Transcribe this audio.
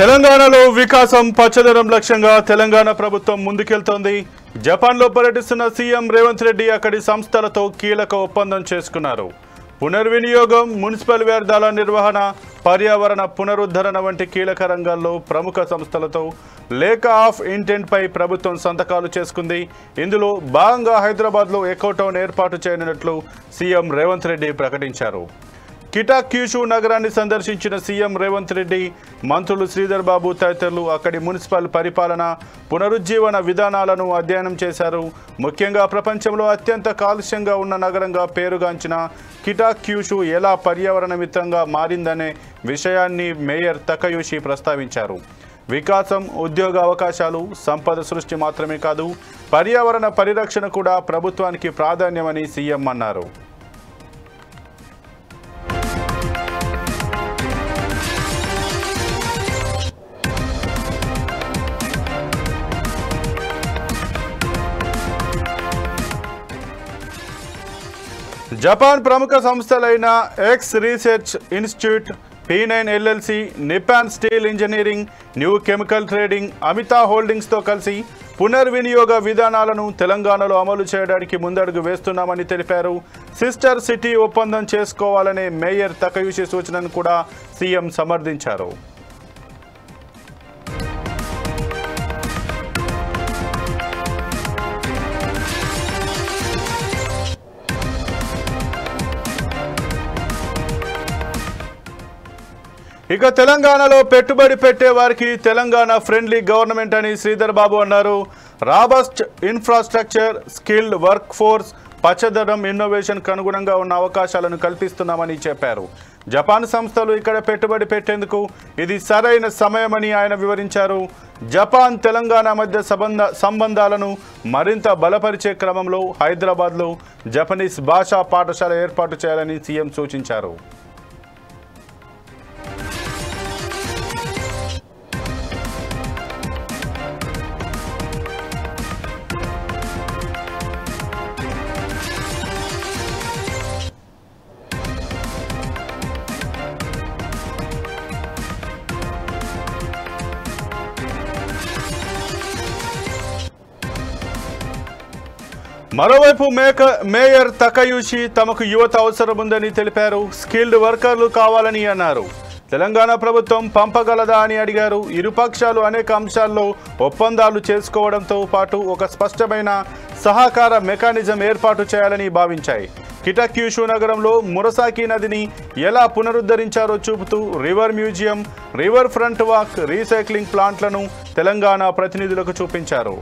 తెలంగాణలో వికాసం పచ్చదనం లక్ష్యంగా తెలంగాణ ప్రభుత్వం ముందుకెళ్తోంది. జపాన్లో పర్యటిస్తున్న సీఎం రేవంత్ రెడ్డి అక్కడి సంస్థలతో కీలక ఒప్పందం చేసుకున్నారు. పునర్వినియోగం, మున్సిపల్ వ్యర్థాల నిర్వహణ, పర్యావరణ పునరుద్ధరణ వంటి కీలక రంగాల్లో ప్రముఖ సంస్థలతో లేఖ ఆఫ్ ఇంటెంట్ పై ప్రభుత్వం సంతకాలు చేసుకుంది. ఇందులో భాగంగా హైదరాబాద్లో ఎకోటౌన్ ఏర్పాటు చేయనున్నట్లు సీఎం రేవంత్ రెడ్డి ప్రకటించారు. కిటాక్యూషు నగరాన్ని సందర్శించిన సీఎం రేవంత్ రెడ్డి, మంత్రులు శ్రీధర్ బాబు తదితరులు అక్కడి మున్సిపల్ పరిపాలన, పునరుజ్జీవన విధానాలను అధ్యయనం చేశారు. ముఖ్యంగా ప్రపంచంలో అత్యంత కాలుష్యంగా ఉన్న నగరంగా పేరుగాంచిన కిటాక్యూషు ఎలా పర్యావరణ మిత్రంగా మారిందనే విషయాన్ని మేయర్ తకయూషి ప్రస్తావించారు. వికాసం, ఉద్యోగ అవకాశాలు, సంపద సృష్టి మాత్రమే కాదు, పర్యావరణ పరిరక్షణ కూడా ప్రభుత్వానికి ప్రాధాన్యమని సీఎం అన్నారు. జపాన్ ప్రముఖ సంస్థలైన X research institute, P9 LLC, Nippon steel engineering, new chemical trading, Amita హోల్డింగ్స్తో కలిసి పునర్వినియోగ విధానాలను తెలంగాణలో అమలు చేయడానికి ముందడుగు వేస్తున్నామని తెలిపారు. సిస్టర్ సిటీ ఒప్పందం చేసుకోవాలనే మేయర్ తకయూషి సూచనను కూడా సీఎం సమర్థించారు. ఇక తెలంగాణలో పెట్టుబడి పెట్టే వారికి తెలంగాణ ఫ్రెండ్లీ గవర్నమెంట్ అని శ్రీధర్ బాబు అన్నారు. Robust infrastructure, skilled work force, పచ్చదనం, ఇన్నోవేషన్కు అనుగుణంగా ఉన్న అవకాశాలను కల్పిస్తున్నామని చెప్పారు. జపాన్ సంస్థలు ఇక్కడ పెట్టుబడి పెట్టేందుకు ఇది సరైన సమయమని ఆయన వివరించారు. జపాన్, తెలంగాణ మధ్య సంబంధాలను మరింత బలపరిచే క్రమంలో హైదరాబాద్లో జపనీస్ భాషా పాఠశాల ఏర్పాటు చేయాలని సీఎం సూచించారు. మరోవైపు మేయర్ తకయూషి తమకు యువత అవసరం ఉందని తెలిపారు. స్కిల్డ్ వర్కర్లు కావాలని అన్నారు. తెలంగాణ ప్రభుత్వం పంపగలదా అని అడిగారు. ఇరుపక్షాలు అనేక అంశాల్లో ఒప్పందాలు చేసుకోవడంతో పాటు ఒక స్పష్టమైన సహకార మెకానిజం ఏర్పాటు చేయాలని భావించాయి. కిటాక్యూషు నగరంలో మురసాకి నదిని ఎలా పునరుద్ధరించారో చూపుతూ river museum, river front walk, recycling ప్లాంట్లను తెలంగాణ ప్రతినిధులకు చూపించారు.